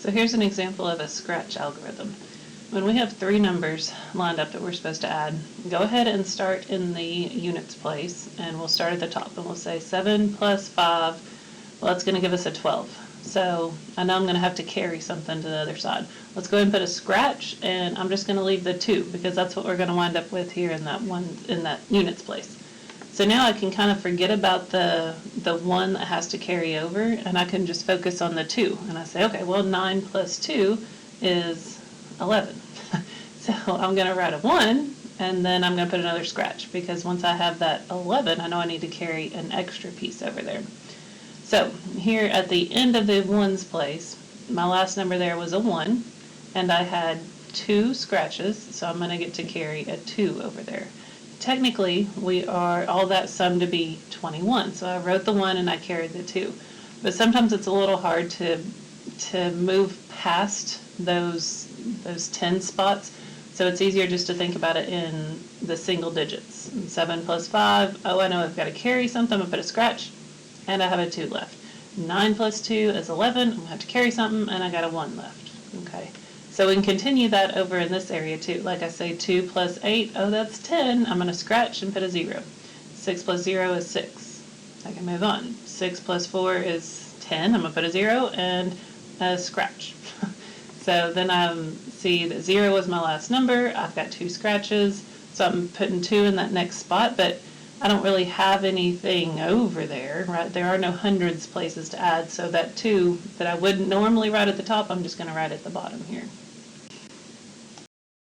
So here's an example of a scratch algorithm. When we have three numbers lined up that we're supposed to add, go ahead and start in the units place, and we'll start at the top, and we'll say 7 plus 5, well, that's going to give us a 12. So I know I'm going to have to carry something to the other side. Let's go ahead and put a scratch, and I'm just going to leave the 2 because that's what we're going to wind up with here in that units place. So now I can kind of forget about the 1 that has to carry over, and I can just focus on the 2. And I say, okay, well, 9 plus 2 is 11. So I'm going to write a 1, and then I'm going to put another scratch, because once I have that 11, I know I need to carry an extra piece over there. So here at the end of the 1's place, my last number there was a 1, and I had 2 scratches, so I'm going to get to carry a 2 over there. Technically, we are all that sum to be 21, so I wrote the 1 and I carried the 2. But sometimes it's a little hard to move past those 10 spots, so it's easier just to think about it in the single digits. 7 plus 5, oh, I know I've got to carry something, I'm going to put a scratch, and I have a 2 left. 9 plus 2 is 11, I'm going to have to carry something, and I got a 1 left. Okay. So we can continue that over in this area too. Like I say, 2 plus 8, oh, that's 10. I'm going to scratch and put a 0. 6 plus 0 is 6. I can move on. 6 plus 4 is 10. I'm going to put a 0 and a scratch. So then I see that 0 was my last number. I've got 2 scratches. So I'm putting 2 in that next spot, but I don't really have anything over there, right? There are no hundreds places to add. So that 2 that I wouldn't normally write at the top, I'm just going to write at the bottom here.